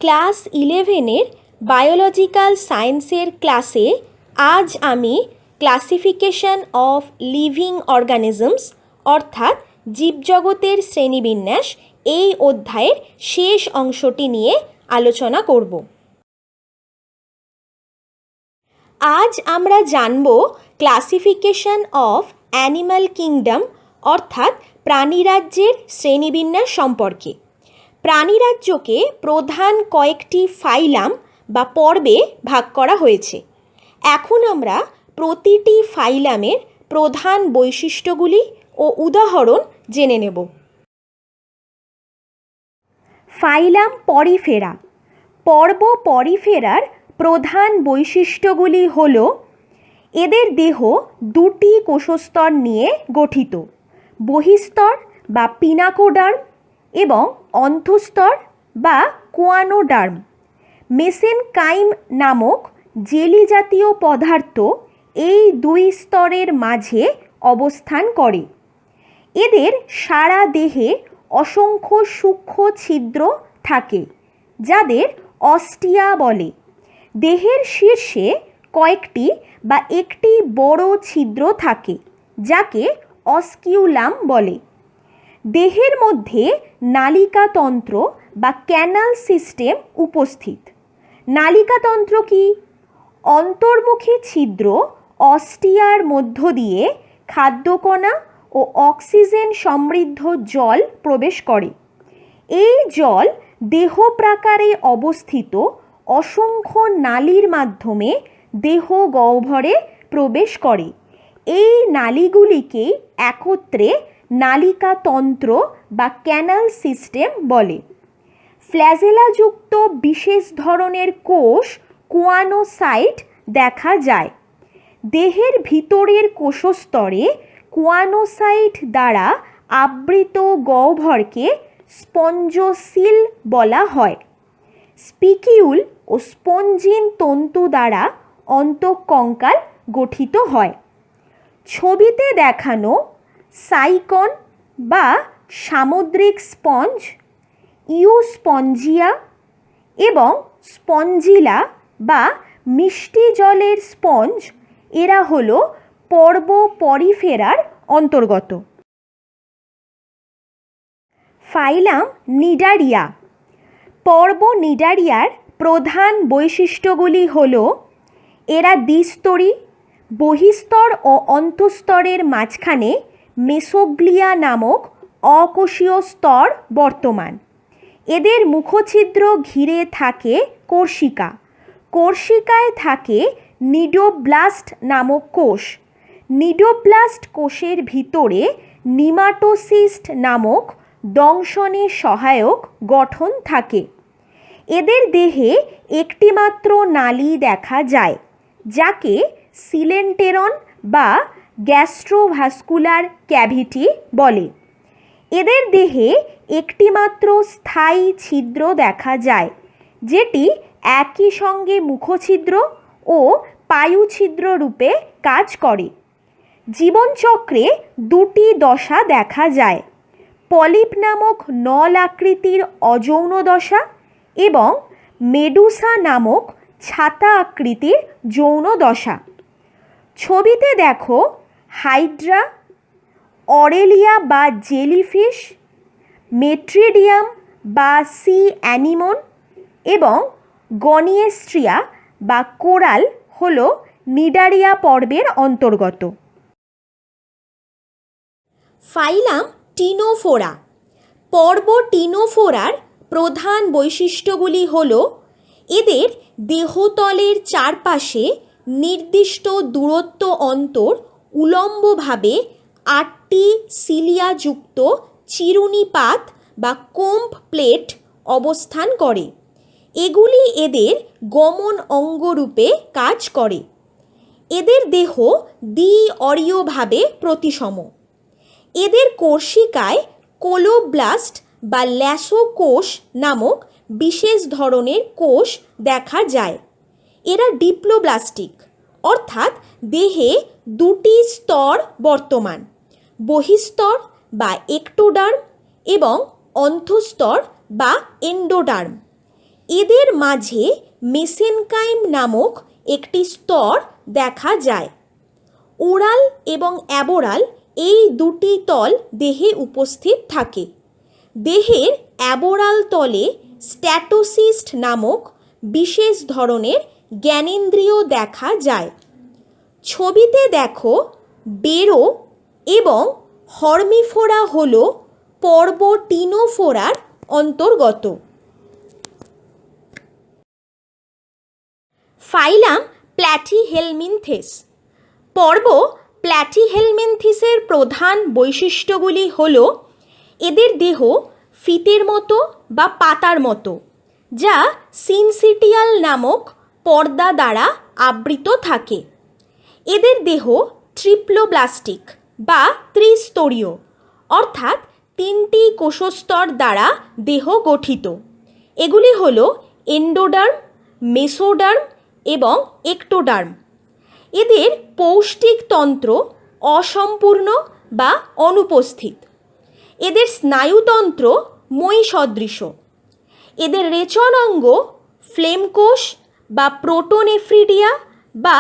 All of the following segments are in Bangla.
ক্লাস 11-এর বায়োলজিক্যাল সায়েন্সের ক্লাসে আজ আমি ক্লাসিফিকেশন অফ লিভিং অর্গানিজমস অর্থাৎ জীবজগতের শ্রেণীবিন্যাস এই অধ্যায়ের শেষ অংশটি নিয়ে আলোচনা করব। আজ আমরা জানব ক্লাসিফিকেশন অফ অ্যানিম্যাল কিংডম অর্থাৎ প্রাণীরাজ্যের শ্রেণীবিন্যাস সম্পর্কে। প্রাণীরাজ্যকে প্রধান কয়েকটি ফাইলাম বা পর্বে ভাগ করা হয়েছে। এখন আমরা প্রতিটি ফাইলামের প্রধান বৈশিষ্ট্যগুলি ও উদাহরণ জেনে নেব। ফাইলাম পরিফেরা। পর্ব পরিফেরার প্রধান বৈশিষ্ট্যগুলি হল এদের দেহ দুটি কোষস্তর নিয়ে গঠিত, বহিস্তর বা পিনাকোডার্ম এবং অন্তঃস্তর বা কোয়ানোডার্ম। মেসেনকাইম নামক জেলি জাতীয় পদার্থ এই দুই স্তরের মাঝে অবস্থান করে। এদের সারা দেহে অসংখ্য সূক্ষ্ম ছিদ্র থাকে যাদের অস্টিয়া বলে। দেহের শীর্ষে কয়েকটি বা একটি বড় ছিদ্র থাকে যাকে অস্কিউলাম বলে। দেহের মধ্যে নালিকাতন্ত্র বা ক্যানাল সিস্টেম উপস্থিত। নালিকাতন্ত্র কি? অন্তর্মুখী ছিদ্র অস্টিয়ার মধ্য দিয়ে খাদ্যকণা ও অক্সিজেন সমৃদ্ধ জল প্রবেশ করে। এই জল দেহ প্রাকারে অবস্থিত অসংখ্য নালীর মাধ্যমে দেহ গহ্বরে প্রবেশ করে। এই নালীগুলিকেই একত্রে নালিকাতন্ত্র বা ক্যানাল সিস্টেম বলে। ফ্ল্যাজেলাযুক্ত বিশেষ ধরনের কোষ কোয়ানোসাইট দেখা যায়। দেহের ভিতরের কোষস্তরে কোয়ানোসাইট দ্বারা আবৃত গহ্বরকে স্পঞ্জোসিল বলা হয়। স্পিকিউল ও স্পঞ্জিন তন্তু দ্বারা অন্তঃকঙ্কাল গঠিত হয়। ছবিতে দেখানো সাইকন বা সামুদ্রিক স্পঞ্জ, ইউস্পঞ্জিয়া এবং স্পঞ্জিলা বা মিষ্টি জলের স্পঞ্জ এরা হল পর্ব পরিফেরার অন্তর্গত। ফাইলাম নিডারিয়া। পর্ব নিডারিয়ার প্রধান বৈশিষ্ট্যগুলি হল এরা দ্বিস্তরী, বহিস্তর ও অন্তঃস্তরের মাঝখানে মেসোগ্লিয়া নামক অকোষীয় স্তর বর্তমান। এদের মুখছিদ্র ঘিরে থাকে কোর্সিকা। কোর্সিকায় থাকে নিডোব্লাস্ট নামক কোষ। নিডোব্লাস্ট কোষের ভিতরে নিমাটোসিস্ট নামক দংশনে সহায়ক গঠন থাকে। এদের দেহে একটিমাত্র নালী দেখা যায় যাকে সিলেন্টেরন বা গ্যাস্ট্রোভাস্কুলার ক্যাভিটি বলে। এদের দেহে একটিমাত্র স্থায়ী ছিদ্র দেখা যায় যেটি একই সঙ্গে মুখছিদ্র ও পায়ুছিদ্র রূপে কাজ করে। জীবনচক্রে দুটি দশা দেখা যায়, পলিপ নামক নল আকৃতির অযৌন দশা এবং মেডুসা নামক ছাতা আকৃতির যৌন দশা। ছবিতে দেখো হাইড্রা, অরেলিয়া বা জেলিফিশ, মেট্রিডিয়াম বা সি অ্যানিমন এবং গনিয়েস্ট্রিয়া বা কোরাল হল নিডারিয়া পর্বের অন্তর্গত। ফাইলাম টিনোফোরা। পর্ব টিনোফোরার প্রধান বৈশিষ্ট্যগুলি হল এদের দেহতলের চারপাশে নির্দিষ্ট দূরত্ব অন্তর উলম্বভাবে 8টি সিলিয়াযুক্ত চিরুনি পাত বা কোম্ব প্লেট অবস্থান করে। এগুলি এদের গমন অঙ্গরূপে কাজ করে। এদের দেহ দ্বি-অরীয়ভাবে প্রতিসম। এদের কোর্সিকায় কোলোব্লাস্ট বা ল্যাসো কোষ নামক বিশেষ ধরনের কোষ দেখা যায়। এরা ডিপ্লোব্লাস্টিক অর্থাৎ দেহে দুটি স্তর বর্তমান, বহিস্তর বা একটোডার্ম এবং অন্তঃস্তর বা এন্ডোডার্ম। এদের মাঝে মেসেনকাইম নামক একটি স্তর দেখা যায়। ওরাল এবং অ্যাবোরাল এই দুটি তল দেহে উপস্থিত থাকে। দেহের অ্যাবোরাল তলে স্ট্যাটোসিস্ট নামক বিশেষ ধরনের জ্ঞানেন্দ্রিয় দেখা যায়। ছবিতে দেখো বেরো এবং হর্মিফোরা হল পর্ব টিনোফোরার অন্তর্গত। ফাইলাম প্ল্যাটিহেলমিনথেস। পর্ব প্ল্যাটিহেলমিনথিসের প্রধান বৈশিষ্ট্যগুলি হল এদের দেহ ফিতের মতো বা পাতার মতো, যা সিনসিটিয়াল নামক পর্দা দ্বারা আবৃত থাকে। এদের দেহ ট্রিপ্লোব্লাস্টিক বা ত্রিস্তরীয়, অর্থাৎ 3টি কোষস্তর দ্বারা দেহ গঠিত। এগুলি হল এন্ডোডার্ম, মেসোডার্ম এবং একটোডার্ম। এদের পৌষ্টিকতন্ত্র অসম্পূর্ণ বা অনুপস্থিত। এদের স্নায়ুতন্ত্র মই সদৃশ। এদের রেচন অঙ্গ ফ্লেম কোষ বা প্রোটোনেফ্রিডিয়া বা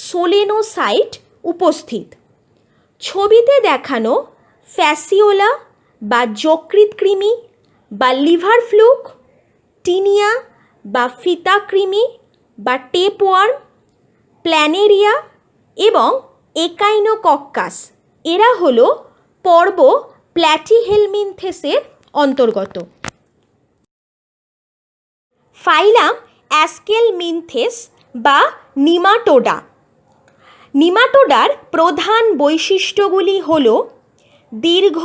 সোলেনোসাইট উপস্থিত। ছবিতে দেখানো ফ্যাসিওলা বা যকৃৎ কৃমি বা লিভার ফ্লুক, টিনিয়া বা ফিতা কৃমি বা টেপওয়ার্ম, প্ল্যানেরিয়া এবং একাইনোকক্কাস এরা হল পর্ব প্ল্যাটিহেলমিনথেসের অন্তর্গত। ফাইলাম অ্যাস্কেলমিনথেস বা নিমাটোডা। নিমাটোডার প্রধান বৈশিষ্ট্যগুলি হল দীর্ঘ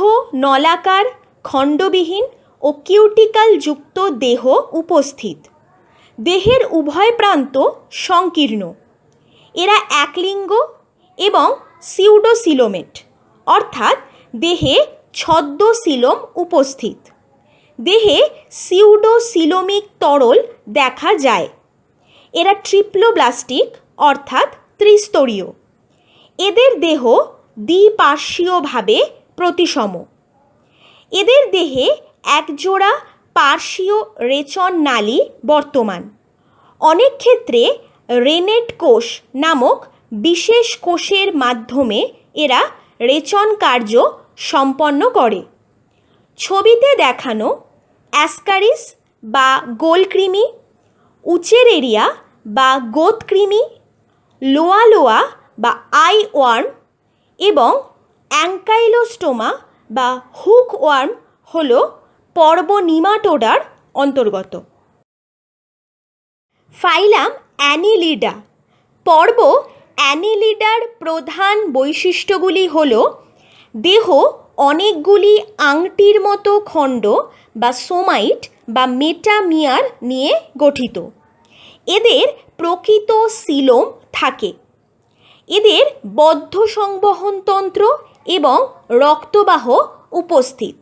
নলাকার খণ্ডবিহীন ও কিউটিক্যাল যুক্ত দেহ উপস্থিত। দেহের উভয় প্রান্ত সংকীর্ণ। এরা একলিঙ্গ এবং সিউডোসিলোমেট, অর্থাৎ দেহে ছদ্মসিলোম উপস্থিত। দেহে সিউডোসিলোমিক তরল দেখা যায়। এরা ট্রিপ্লোব্লাস্টিক, অর্থাৎ ত্রিস্তরীয়। এদের দেহ দ্বিপার্শ্বীয়ভাবে প্রতিসম। এদের দেহে একজোড়া পার্শ্বীয় রেচন নালী বর্তমান। অনেক ক্ষেত্রে রেনেট কোষ নামক বিশেষ কোষের মাধ্যমে এরা রেচন কার্য সম্পন্ন করে। ছবিতে দেখানো অ্যাসকারিস বা গোলকৃমি, উচেরেরিয়া বা গোতকৃমি, লোয়া বা আইওয়ার্ম এবং অ্যাঙ্কাইলোস্টোমা বা হুকওয়ার্ম হল পর্ব নিমাটোডার অন্তর্গত। ফাইলাম অ্যানিলিডা। পর্ব অ্যানিলিডার প্রধান বৈশিষ্ট্যগুলি হল দেহ অনেকগুলি আংটির মতো খণ্ড বা সোমাইট বা মেটামিয়ার নিয়ে গঠিত। এদের প্রকৃত সিলোম থাকে। এদের বদ্ধ সংবহনতন্ত্র এবং রক্তবাহ উপস্থিত।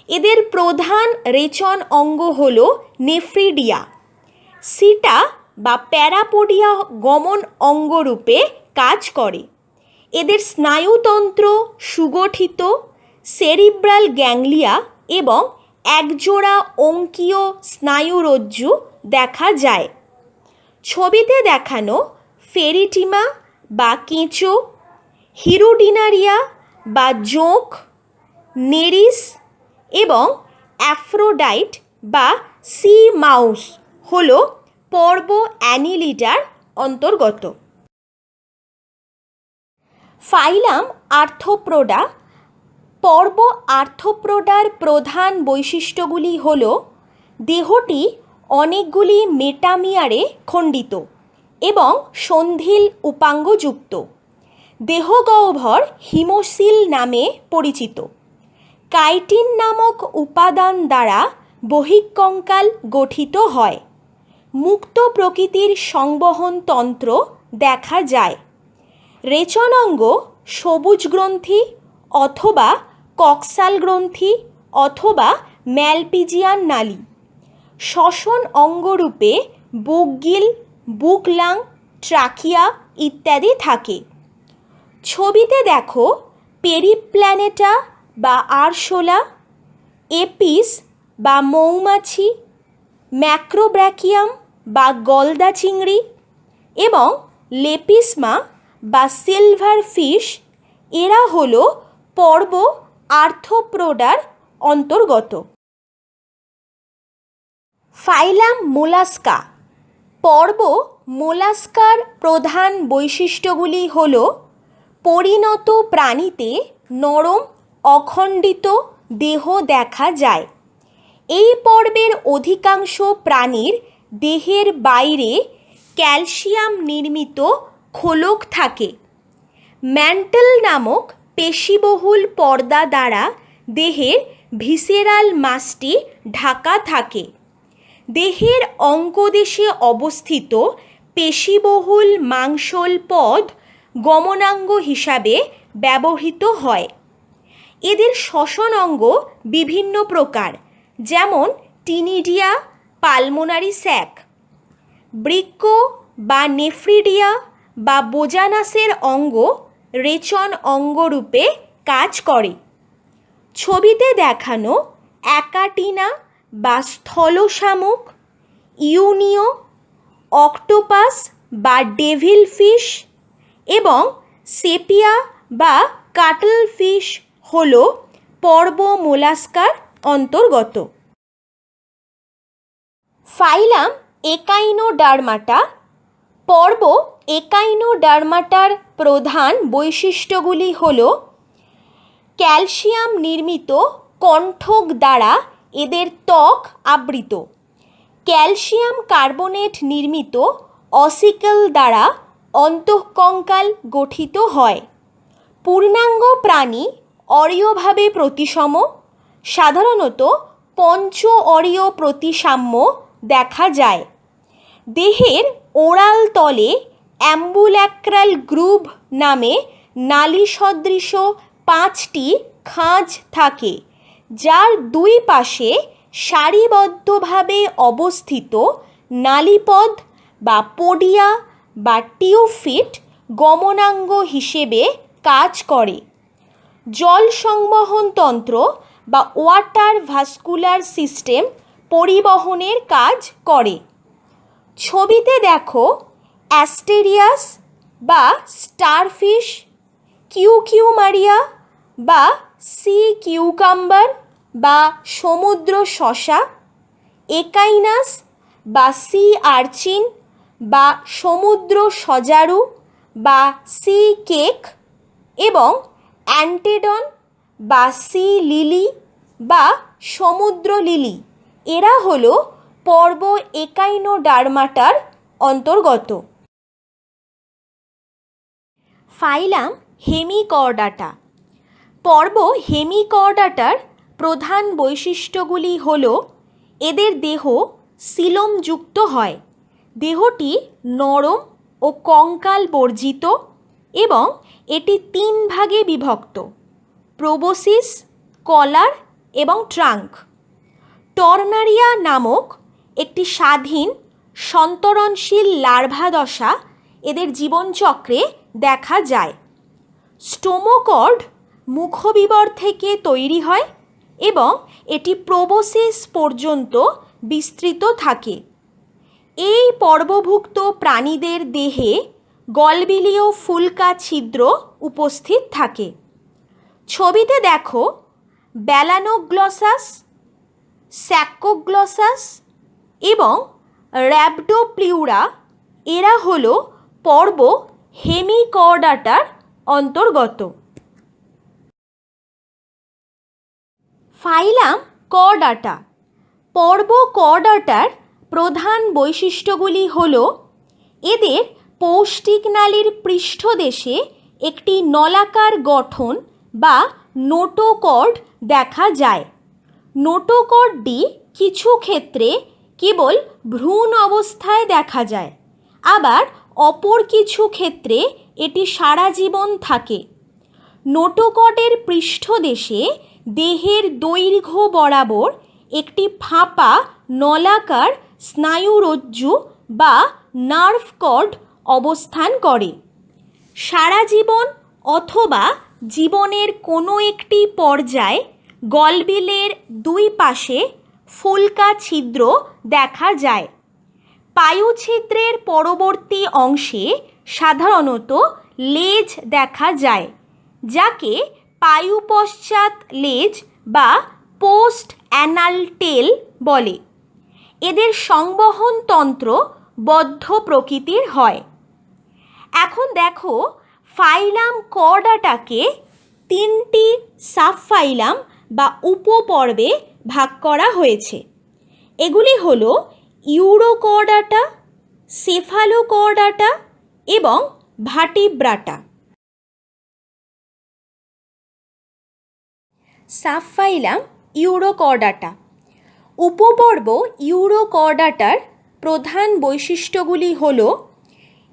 এদের প্রধান রেচন অঙ্গ হল নেফ্রিডিয়া। সিটা বা প্যারাপোডিয়া গমন অঙ্গরূপে কাজ করে। এদের স্নায়ুতন্ত্র সুগঠিত, সেরিব্রাল গ্যাংলিয়া এবং একজোড়া অঙ্কীয় স্নায়ুরজ্জু দেখা যায়। ছবিতে দেখানো ফেরিটিমা বা কেঁচো, হিরুডিনারিয়া বা জোঁক, নেরিস এবং অ্যাফ্রোডাইট বা সি মাউস হল পর্ব অ্যানিলিডার অন্তর্গত। ফাইলাম আর্থ্রোপোডা। পর্ব আর্থ্রোপোডার প্রধান বৈশিষ্ট্যগুলি হল দেহটি অনেকগুলি মেটামিয়ারে খণ্ডিত এবং সন্ধিল উপাঙ্গযুক্ত। দেহগহ্বর হিমোসিল নামে পরিচিত। কাইটিন নামক উপাদান দ্বারা বহিঃকঙ্কাল গঠিত হয়। মুক্ত প্রকৃতির সংবহন তন্ত্র দেখা যায়। রেচনাঙ্গ সবুজ গ্রন্থি অথবা কক্সাল গ্রন্থি অথবা ম্যালপিজিয়ান নালী। শ্বসন অঙ্গরূপে বুকগিল, বুকলাং, ট্রাকিয়া ইত্যাদি থাকে। ছবিতে দেখো পেরিপ্ল্যানেটা বা আরশোলা, এপিস বা মৌমাছি, ম্যাক্রোব্র্যাকিয়াম বা গলদা চিংড়ি এবং লেপিসমা বা সিলভার ফিশ এরা হলো পর্ব আর্থ্রোপোডার অন্তর্গত। ফাইলাম মোলাস্কা। পর্ব মোলাস্কার প্রধান বৈশিষ্ট্যগুলি হল পরিণত প্রাণীতে নরম অখণ্ডিত দেহ দেখা যায়। এই পর্বের অধিকাংশ প্রাণীর দেহের বাইরে ক্যালসিয়াম নির্মিত খোলক থাকে। ম্যান্টল নামক পেশিবহুল পর্দা দ্বারা দেহের ভিসেরাল মাসটি ঢাকা থাকে। দেহের অঙ্গদেশে অবস্থিত পেশিবহুল মাংসল পদ গমনাঙ্গ হিসাবে ব্যবহৃত হয়। এদের শ্বসন অঙ্গ বিভিন্ন প্রকার, যেমন টিনিডিয়া, পালমোনারি স্যাক। বৃক্ক বা নেফ্রিডিয়া বা বোজানাসের অঙ্গ রেচন অঙ্গরূপে কাজ করে। ছবিতে দেখানো অ্যাকাটিনা বা স্থলশামুক, ইউনিও, অক্টোপাস বা ডেভিল ফিশ এবং সেপিয়া বা কাটল ফিশ হল পর্ব মোলাস্কার অন্তর্গত। ফাইলাম একাইনোডার্মাটা। পর্ব একাইনোডার্মাটার প্রধান বৈশিষ্ট্যগুলি হল ক্যালসিয়াম নির্মিত কণ্ঠক দ্বারা এদের ত্বক আবৃত, ক্যালসিয়াম কার্বনেট নির্মিত অসিকল দ্বারা অন্তঃকঙ্কাল গঠিত হয়। পূর্ণাঙ্গ প্রাণী অরীয়ভাবে প্রতিসম, সাধারণত পঞ্চ অরীয় প্রতিসাম্য দেখা যায়। দেহের ওরাল তলে অ্যাম্বুল্যাক্রাল গ্রুভ নামে নালী সদৃশ 5টি খাঁজ থাকে, যার দুই পাশে সারিবদ্ধভাবে অবস্থিত নালীপদ বা পোডিয়া বা টিউফিট গমনাঙ্গ হিসেবে কাজ করে। জল সংবহন তন্ত্র বা ওয়াটার ভাস্কুলার সিস্টেম পরিবহনের কাজ করে। ছবিতে দেখো অ্যাস্টেরিয়াস বা স্টারফিশ, কিউকিউমারিয়া বা সি কিউকাম্বার বা সমুদ্র শসা, একাইনাস বা সি আর্চিন বা সমুদ্র সজারু বা সি কেক এবং অ্যান্টেডন বা সি লিলি বা সমুদ্র লিলি এরা হল পর্ব একাইনোডার্মাটার অন্তর্গত। ফাইলাম হেমিকর্ডাটা। পর্ব হেমিকর্ডাটার প্রধান বৈশিষ্ট্যগুলি হল এদের দেহ সিলোমযুক্ত হয়, দেহটি নরম ও কঙ্কাল বর্জিত এবং এটি 3 ভাগে বিভক্ত: প্রোবোসিস, কলার এবং ট্রাঙ্ক। টর্নারিয়া নামক একটি স্বাধীন সন্তরণশীল লার্ভা দশা এদের জীবনচক্রে দেখা যায়। স্টোমোকর্ড মুখবিবর থেকে তৈরি হয় এবং এটি প্রোবোসিস পর্যন্ত বিস্তৃত থাকে। এই পর্বভুক্ত প্রাণীদের দেহে গলবিলীয় ফুলকা ছিদ্র উপস্থিত থাকে। ছবিতে দেখো ব্যালানোগ্লসাস, স্যাক্কোগ্লসাস এবং র্যাবডোপ্লিউরা এরা হল পর্ব হেমিকর্ডাটার অন্তর্গত। ফাইলাম কর্ডাটা। পর্ব কর্ডাটার প্রধান বৈশিষ্ট্যগুলি হল এদের পৌষ্টিক নালীর পৃষ্ঠদেশে একটি নলাকার গঠন বা নোটোকর্ড দেখা যায়। নোটোকর্ডটি কিছু ক্ষেত্রে কেবল ভ্রূণ অবস্থায় দেখা যায়, আবার অপর কিছু ক্ষেত্রে এটি সারা জীবন থাকে। নোটোকর্ডের পৃষ্ঠদেশে দেহের দৈর্ঘ্য বরাবর একটি ফাঁপা নলাকার স্নায়ুরজ্জু বা নার্ভ কর্ড অবস্থান করে। সারা জীবন অথবা জীবনের কোনো একটি পর্যায়ে গলবিলের দুই পাশে ফুলকা ছিদ্র দেখা যায়। পায়ুছিদ্রের পরবর্তী অংশে সাধারণত লেজ দেখা যায়, যাকে পায়ুপশ্চাৎ লেজ বা পোস্ট অ্যানাল টেল বলে। এদের সংবহন তন্ত্র বদ্ধ প্রকৃতির হয়। এখন দেখো, ফাইলাম কর্ডাটাকে তিনটি সাবফাইলাম বা উপপর্বে ভাগ করা হয়েছে। এগুলি হলো ইউরোকর্ডাটা, সেফালোকর্ডাটা এবং ভার্টিব্রাটা। Subphylum urochordata. উপপর্ব ইউরোকর্ডাটার প্রধান বৈশিষ্ট্যগুলি হল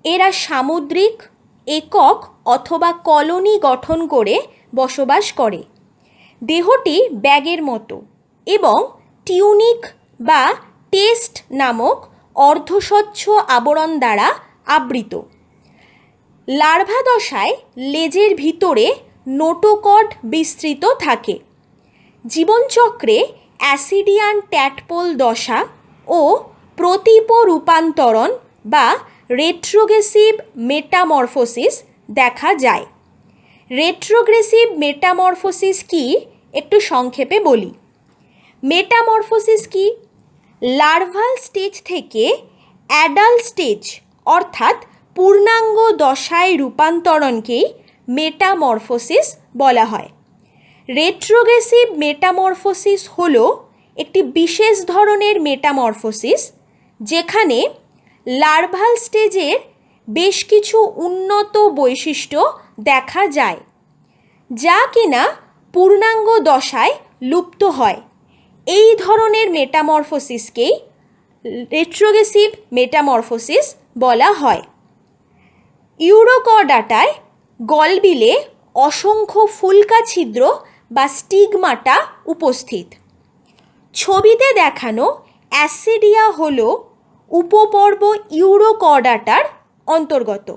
এরা সামুদ্রিক, একক অথবা কলোনি গঠন করে বসবাস করে। দেহটি ব্যাগের মতো এবং টিউনিক বা টেস্ট নামক অর্ধস্বচ্ছ আবরণ দ্বারা আবৃত। লার্ভা দশায় লেজের ভিতরে নোটোকর্ড বিস্তৃত থাকে। জীবনচক্রে অ্যাসিডিয়ান ট্যাডপোল দশা ও প্রতীপ রূপান্তরণ বা রেট্রোগ্রেসিভ মেটামরফোসিস দেখা যায়। রেট্রোগ্রেসিভ মেটামরফোসিস কি একটু সংক্ষেপে বলি। মেটামরফোসিস কি? লার্ভাল স্টেজ থেকে অ্যাডাল্ট স্টেজ অর্থাৎ পূর্ণাঙ্গ দশায় রূপান্তরণকেই মেটামরফোসিস বলা হয়। রেট্রোগ্রেসিভ মেটামরফোসিস হল একটি বিশেষ ধরনের মেটামরফোসিস যেখানে লার্ভাল স্টেজের বেশ কিছু উন্নত বৈশিষ্ট্য দেখা যায়, যা কিনা পূর্ণাঙ্গ দশায় লুপ্ত হয়। এই ধরনের মেটামরফোসিসকেই রেট্রোগ্রেসিভ মেটামরফোসিস বলা হয়। ইউরোকর্ডাটায় গলবিলে অসংখ্য ফুলকা ছিদ্র বা স্টিগমাটা উপস্থিত। ছবিতে দেখানো অ্যাসিডিয়া হল উপপর্ব ইউরোকর্ডাটার অন্তর্গত।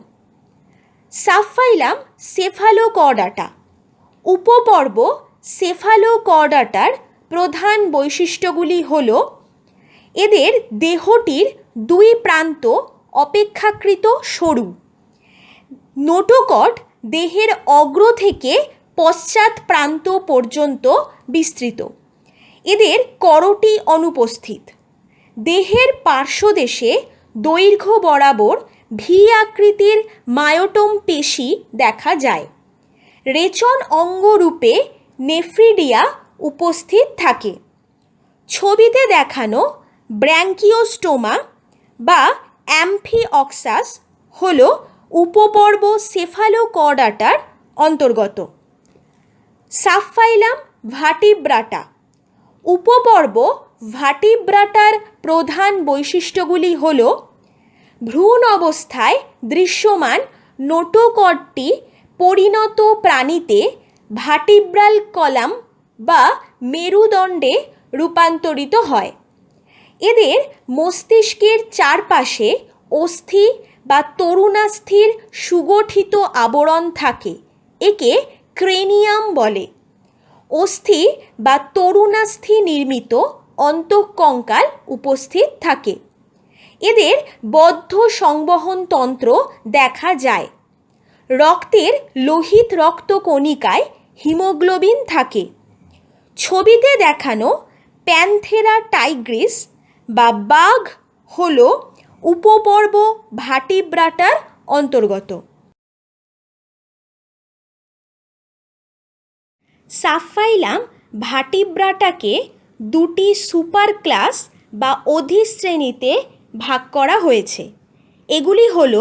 Subphylum Cephalochordata. উপপর্ব সেফালোকর্ডাটার প্রধান বৈশিষ্ট্যগুলি হল এদের দেহটির দুই প্রান্ত অপেক্ষাকৃত সরু। নোটোকর্ড দেহের অগ্র থেকে পশ্চাৎ প্রান্ত পর্যন্ত বিস্তৃত। এদের করটি অনুপস্থিত। দেহের পার্শ্বদেশে দৈর্ঘ্য বরাবর ভি আকৃতির মায়োটোম পেশি দেখা যায়। রেচন অঙ্গরূপে নেফ্রিডিয়া উপস্থিত থাকে। ছবিতে দেখানো ব্র্যাঙ্কিওস্টোমা বা অ্যাম্ফিঅক্সাস হল উপপর্ব সেফালোকর্ডাটার অন্তর্গত। Subphylum Vertebrata. উপপর্ব ভার্টিব্রাটার প্রধান বৈশিষ্ট্যগুলি হল ভ্রূণ অবস্থায় দৃশ্যমান নোটোকর্ডটি পরিণত প্রাণীতে ভার্টিব্রাল কলাম বা মেরুদণ্ডে রূপান্তরিত হয়। এদের মস্তিষ্কের চারপাশে অস্থি বা তরুণাস্থির সুগঠিত আবরণ থাকে। একে ক্রেনিয়াম বলে। অস্থি বা তরুণাস্থি নির্মিত অন্তঃকঙ্কাল উপস্থিত থাকে। এদের বদ্ধ সংবহন তন্ত্র দেখা যায়। রক্তের লোহিত রক্তকণিকায় হিমোগ্লোবিন থাকে। ছবিতে দেখানো প্যান্থেরা টাইগ্রিস বা বাঘ হল উপপর্ব ভার্টিব্রাটার অন্তর্গত। সাবফাইলাম ভার্টিব্রাটাকে দুটি সুপার ক্লাস বা অধিশ্রেণীতে ভাগ করা হয়েছে। এগুলি হল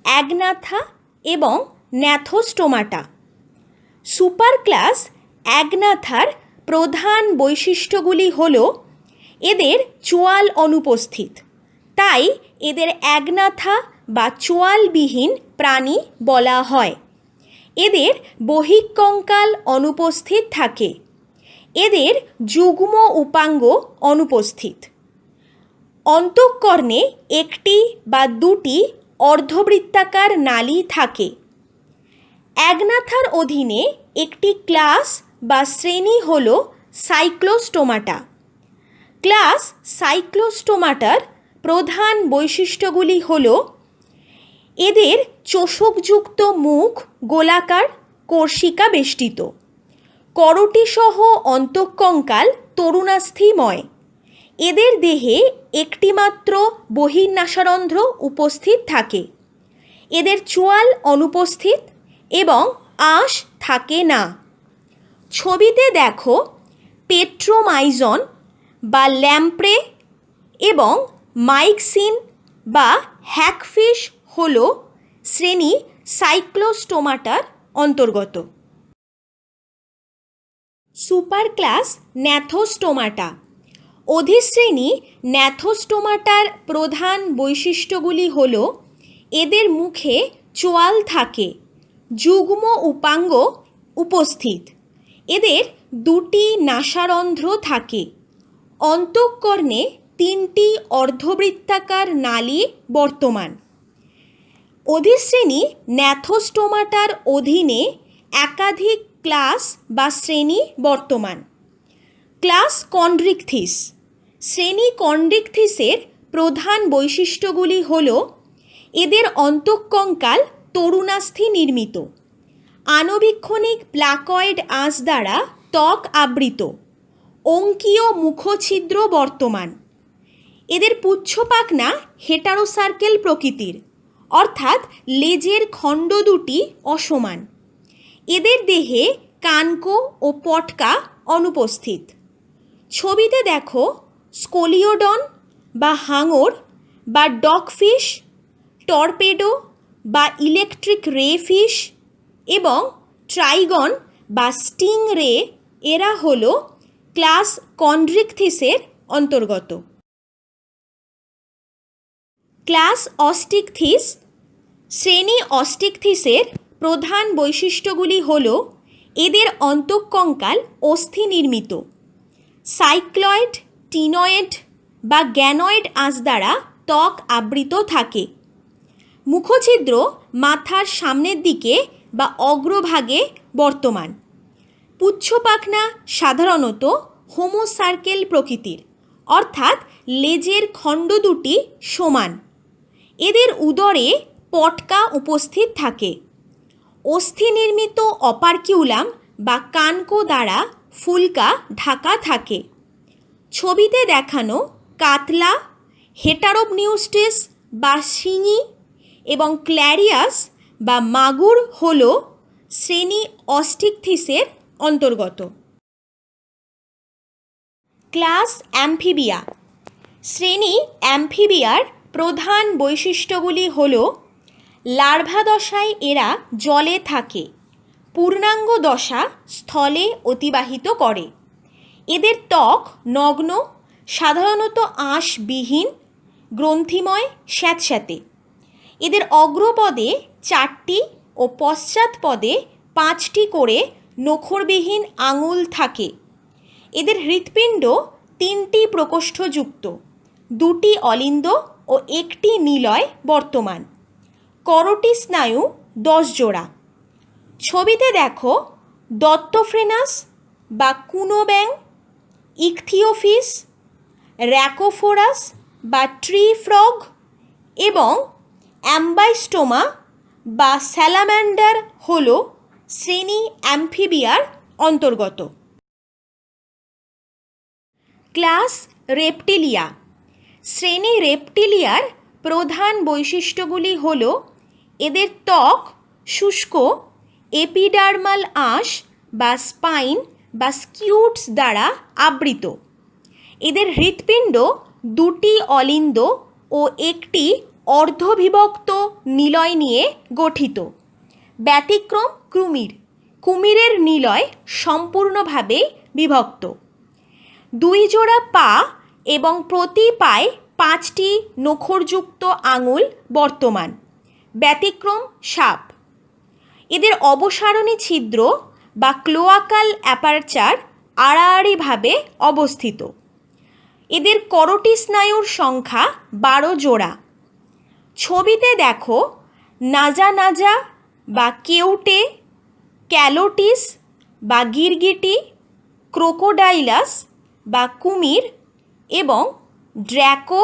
অ্যাগনাথা এবং ন্যাথোস্টোমাটা। সুপার ক্লাস অ্যাগনাথার প্রধান বৈশিষ্ট্যগুলি হল এদের চোয়াল অনুপস্থিত, তাই এদের অ্যাগনাথা বা চোয়ালবিহীন প্রাণী বলা হয়। এদের বহিঃকঙ্কাল অনুপস্থিত থাকে। এদের যুগ্ম উপাঙ্গ অনুপস্থিত। অন্তঃকর্ণে একটি বা দুটি অর্ধবৃত্তাকার নালী থাকে। অ্যাগনাথার অধীনে একটি ক্লাস বা শ্রেণী হল সাইক্লোস্টোমাটা। ক্লাস সাইক্লোস্টোমাটার প্রধান বৈশিষ্ট্যগুলি হল এদের চোষকযুক্ত মুখ গোলাকার কর্ষিকা বেষ্টিত, করটিসহ অন্তঃকঙ্কাল তরুণাস্থিময়। এদের দেহে একটিমাত্র বহির্নাসারন্ধ্র উপস্থিত থাকে। এদের চোয়াল অনুপস্থিত এবং আঁশ থাকে না। ছবিতে দেখো পেট্রোমাইজন বা ল্যাম্প্রে এবং মাইক্সিন বা হ্যাগফিশ হল শ্রেণী সাইক্লোস্টোমাটার অন্তর্গত। সুপারক্লাস ন্যাথোস্টোমাটা অধিশ্রেণী ন্যাথোস্টোমাটার প্রধান বৈশিষ্ট্যগুলি হল এদের মুখে চোয়াল থাকে, যুগ্ম উপাঙ্গ উপস্থিত। এদের দুটি নাসারন্ধ্র থাকে। অন্তঃকর্ণে তিনটি অর্ধবৃত্তাকার নালী বর্তমান। অধিশ্রেণী ন্যাথোস্টোমাটার অধীনে একাধিক ক্লাস বা শ্রেণী বর্তমান। ক্লাস কন্ড্রিকথিস শ্রেণী কন্ড্রিকথিসের প্রধান বৈশিষ্ট্যগুলি হল এদের অন্তঃকঙ্কাল তরুণাস্থি নির্মিত, আণুবীক্ষণিক প্লাকয়েড আঁশ দ্বারা ত্বক আবৃত, অঙ্কীয় মুখছিদ্র বর্তমান। এদের পুচ্ছপাখনা হেটারোসার্কেল প্রকৃতির, অর্থাৎ লেজের খণ্ড দুটি অসমান। এদের দেহে কানকো ও পটকা অনুপস্থিত। ছবিতে দেখো স্কোলিওডন বা হাঙর বা ডগফিশ, টর্পেডো বা ইলেকট্রিক রে ফিশ এবং ট্রাইগন বা স্টিং রে, এরা হল ক্লাস কন্ড্রিকথিসের অন্তর্গত। ক্লাস অস্টিকথিস শ্রেণী অস্টিকথিসের প্রধান বৈশিষ্ট্যগুলি হল এদের অন্তঃকঙ্কাল অস্থি নির্মিত, সাইক্লয়েড, টিনয়েড বা গ্যানয়েড আঁশ দ্বারা ত্বক আবৃত থাকে। মুখছিদ্র মাথার সামনের দিকে বা অগ্রভাগে বর্তমান। পুচ্ছপাখনা সাধারণত হোমোসার্কেল প্রকৃতির, অর্থাৎ লেজের খণ্ড দুটি সমান। এদের উদরে পটকা উপস্থিত থাকে। অস্থি নির্মিত অপারকিউলাম বা কানকো দ্বারা ফুলকা ঢাকা থাকে। ছবিতে দেখানো কাতলা, হেটারোপনিউস্টিস বা শিঙি এবং ক্ল্যারিয়াস বা মাগুর হল শ্রেণী অস্টিকথিসের অন্তর্গত। ক্লাস অ্যামফিবিয়া শ্রেণী অ্যামফিবিয়ার প্রধান বৈশিষ্ট্যগুলি হল লার্ভা দশায় এরা জলে থাকে, পূর্ণাঙ্গ দশা স্থলে অতিবাহিত করে। এদের ত্বক নগ্ন, সাধারণত আঁশবিহীন, গ্রন্থিময়, স্যাঁতস্যাঁতে। এদের অগ্রপদে 4টি ও পশ্চাৎপদে 5টি করে নখরবিহীন আঙুল থাকে। এদের হৃৎপিণ্ড 3টি প্রকোষ্ঠযুক্ত, 2টি অলিন্দ ও 1টি নিলয় বর্তমান। করটি স্নায়ু 10 জোড়া। ছবিতে দেখো দত্তফ্রেনাস বা কুনো ব্যাং, ইকথিওফিস, র্যাকোফোরাস বা ট্রি ফ্রগ এবং অ্যাম্বাইস্টোমা বা স্যালামান্ডার হল শ্রেণী অ্যামফিবিয়ার অন্তর্গত। ক্লাস রেপটিলিয়া শ্রেণী রেপটিলিয়ার প্রধান বৈশিষ্ট্যগুলি হল এদের ত্বক শুষ্ক, এপিডার্মাল আঁশ বা স্পাইন বা স্কিউটস দ্বারা আবৃত। এদের হৃৎপিণ্ড 2টি অলিন্দ ও 1টি অর্ধবিভক্ত নিলয় নিয়ে গঠিত। ব্যতিক্রম কুমির, কুমিরের নিলয় সম্পূর্ণভাবে বিভক্ত। 2 জোড়া পা এবং প্রতি পায়ে 5টি নখরযুক্ত আঙুল বর্তমান। ব্যতিক্রম সাপ। এদের অবসারণী ছিদ্র বা ক্লোয়াকাল অ্যাপারচার আড়াআড়িভাবে অবস্থিত। এদের করটি স্নায়ুর সংখ্যা 12 জোড়া। ছবিতে দেখো নাজা বা কেউটে, ক্যালোটিস বা গিরগিটি, ক্রোকোডাইলাস বা কুমির এবং ড্র্যাকো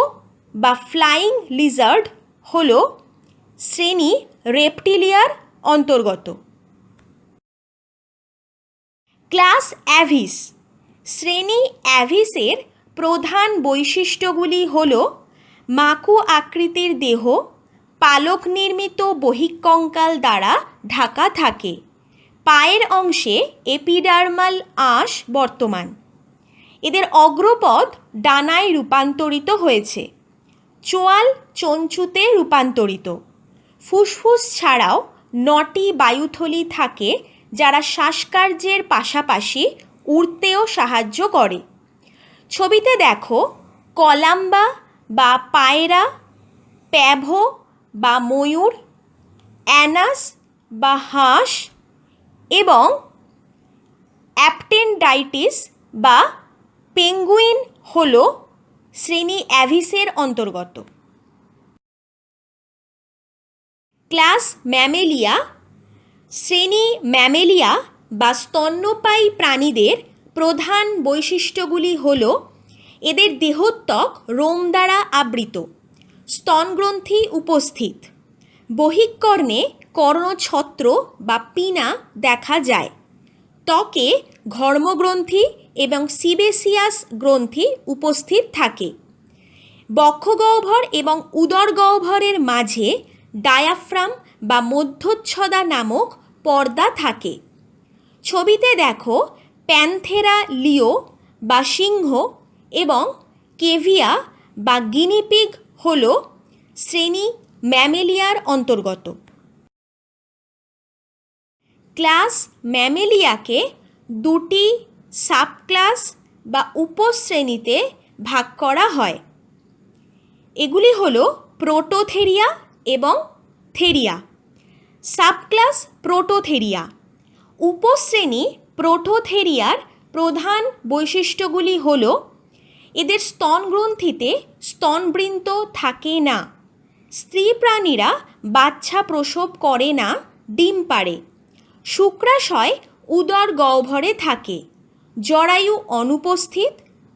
বা ফ্লাইং লিজার্ড হল শ্রেণী রেপটিলিয়ার অন্তর্গত। ক্লাস অ্যাভিস। শ্রেণী অ্যাভিসের প্রধান বৈশিষ্ট্যগুলি হল মাকু আকৃতির দেহ পালক নির্মিত বহিঃকঙ্কাল দ্বারা ঢাকা থাকে। পায়ের অংশে এপিডার্মাল আঁশ বর্তমান। এদের অগ্রপদ ডানায় রূপান্তরিত হয়েছে। চোয়াল চঞ্চুতে রূপান্তরিত। ফুসফুস ছাড়াও 9টি বায়ুথলি থাকে যারা শ্বাসকার্যের পাশাপাশি উড়তেও সাহায্য করে। ছবিতে দেখো কলাম্বা বা পায়রা, প্যাভো বা ময়ূর, অ্যানাস বা হাঁস এবং অ্যাপটেনডাইটিস বা পেঙ্গুইন হল শ্রেণী অ্যাভিসের অন্তর্গত। Class Mammalia. শ্রেণী ম্যামেলিয়া বা স্তন্যপায়ী প্রাণীদের প্রধান বৈশিষ্ট্যগুলি হল এদের দেহত্বক রোম দ্বারা আবৃত, স্তনগ্রন্থি উপস্থিত, বহিঃকর্ণে কর্ণছত্র বা পিনা দেখা যায়, ত্বকে ঘর্মগ্রন্থি এবং সিবেসিয়াস গ্রন্থি উপস্থিত থাকে। বক্ষগহ্বর এবং উদরগহ্বরের মাঝে ডায়াফ্রাম বা মধ্যচ্ছদা নামক পর্দা থাকে। ছবিতে দেখো প্যান্থেরা লিও বা সিংহ এবং কেভিয়া বা গিনিপিগ হল শ্রেণী ম্যামেলিয়ার অন্তর্গত। ক্লাস ম্যামেলিয়াকে 2টি সাবক্লাস বা উপশ্রেণীতে ভাগ করা হয়। এগুলি হল প্রোটোথেরিয়া এবং থেরিয়া। সাবক্লাস প্রোটোথেরিয়া। উপশ্রেণী প্রোটোথেরিয়ার প্রধান বৈশিষ্ট্যগুলি হল এদের স্তনগ্রন্থিতে স্তনবৃন্ত থাকে না। স্ত্রী প্রাণীরা বাচ্চা প্রসব করে না, ডিম পাড়ে। শুক্রাশয় উদর গহ্বরে থাকে। জরায়ু অনুপস্থিত,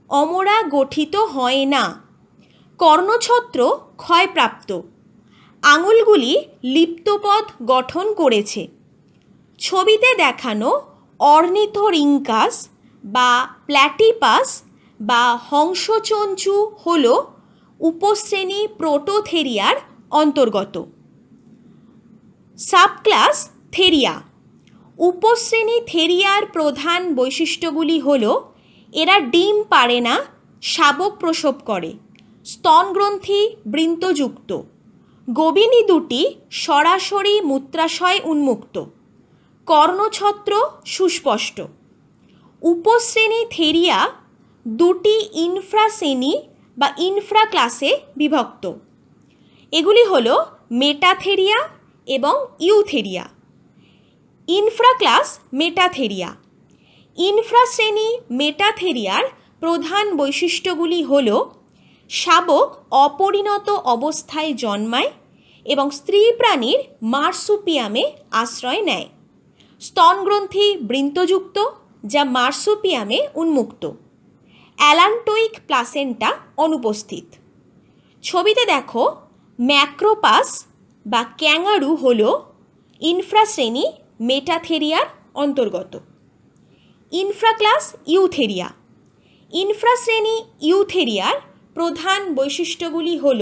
অমরা গঠিত হয় না। কর্ণছত্র ক্ষয়প্রাপ্ত। আঙুলগুলি লিপ্তপদ গঠন করেছে। ছবিতে দেখানো অর্নিথোরিঙ্কাস বা প্ল্যাটিপাস বা হংসচঞ্চু হল উপশ্রেণী প্রোটোথেরিয়ার অন্তর্গত। সাবক্লাস থেরিয়া। উপশ্রেণী থেরিয়ার প্রধান বৈশিষ্ট্যগুলি হল এরা ডিম পাড়ে না, শাবক প্রসব করে। স্তনগ্রন্থি বৃন্তযুক্ত। গোবিনী দুটি সরাসরি মূত্রাশয় উন্মুক্ত। কর্ণছত্র সুস্পষ্ট। উপশ্রেণী থেরিয়া 2টি ইনফ্রাশ্রেণী বা ইনফ্রাক্লাসে বিভক্ত। এগুলি হল মেটাথেরিয়া এবং ইউথেরিয়া। ইনফ্রাক্লাস মেটাথেরিয়া। ইনফ্রাশ্রেণী মেটাথেরিয়ার প্রধান বৈশিষ্ট্যগুলি হল শাবক অপরিণত অবস্থায় জন্মায় এবং স্ত্রী প্রাণীর মার্সুপিয়ামে আশ্রয় নেয়। স্তনগ্রন্থি বৃন্তযুক্ত যা মার্সুপিয়ামে উন্মুক্ত। অ্যালান্টোইক প্লাসেন্টা অনুপস্থিত। ছবিতে দেখো ম্যাক্রোপাস বা ক্যাঙ্গারু হল ইনফ্রাশ্রেণী মেটাথেরিয়ার অন্তর্গত। ইনফ্রাক্লাস ইউথেরিয়া। ইনফ্রাশ্রেণী ইউথেরিয়ার প্রধান বৈশিষ্ট্যগুলি হল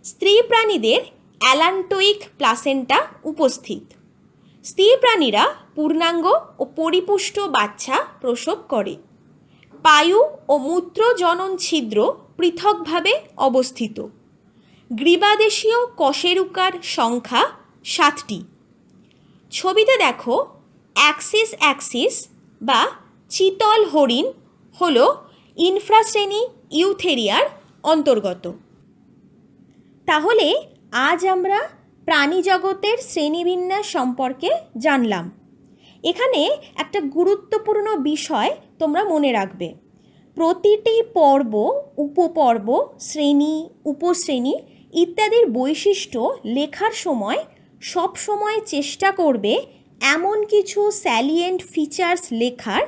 স্ত্রী প্রাণীদের অ্যালান্টোইক প্লাসেন্টা উপস্থিত। স্ত্রী প্রাণীরা পূর্ণাঙ্গ ও পরিপুষ্ট বাচ্চা প্রসব করে। পায়ু ও মূত্র জনন ছিদ্র পৃথকভাবে অবস্থিত। গ্রীবাদেশীয় কশেরুকার সংখ্যা 7টি। ছবিতে দেখো অ্যাক্সিস বা চিতল হরিণ হল ইনফ্রাশ্রেণী ইউথেরিয়ার অন্তর্গত। তাহলে আজ আমরা প্রাণীজগতের শ্রেণীবিন্যাস সম্পর্কে জানলাম। এখানে একটা গুরুত্বপূর্ণ বিষয় তোমরা মনে রাখবে। প্রতিটি পর্ব, উপপর্ব, শ্রেণী, উপশ্রেণী ইত্যাদির বৈশিষ্ট্য লেখার সময় সবসময় চেষ্টা করবে এমন কিছু স্যালিয়েন্ট ফিচার্স লেখার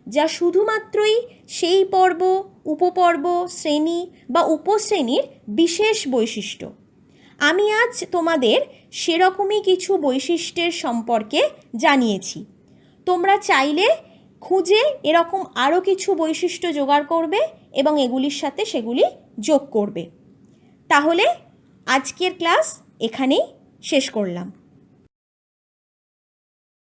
যা শুধুমাত্রই সেই পর্ব, উপপর্ব, শ্রেণী বা উপশ্রেণীর বিশেষ বৈশিষ্ট্য। আমি আজ তোমাদের সেরকমই কিছু বৈশিষ্ট্যের সম্পর্কে জানিয়েছি। তোমরা চাইলে খুঁজে এরকম আরও কিছু বৈশিষ্ট্য জোগাড় করবে এবং এগুলির সাথে সেগুলি যোগ করবে। তাহলে আজকের ক্লাস এখানেই শেষ করলাম।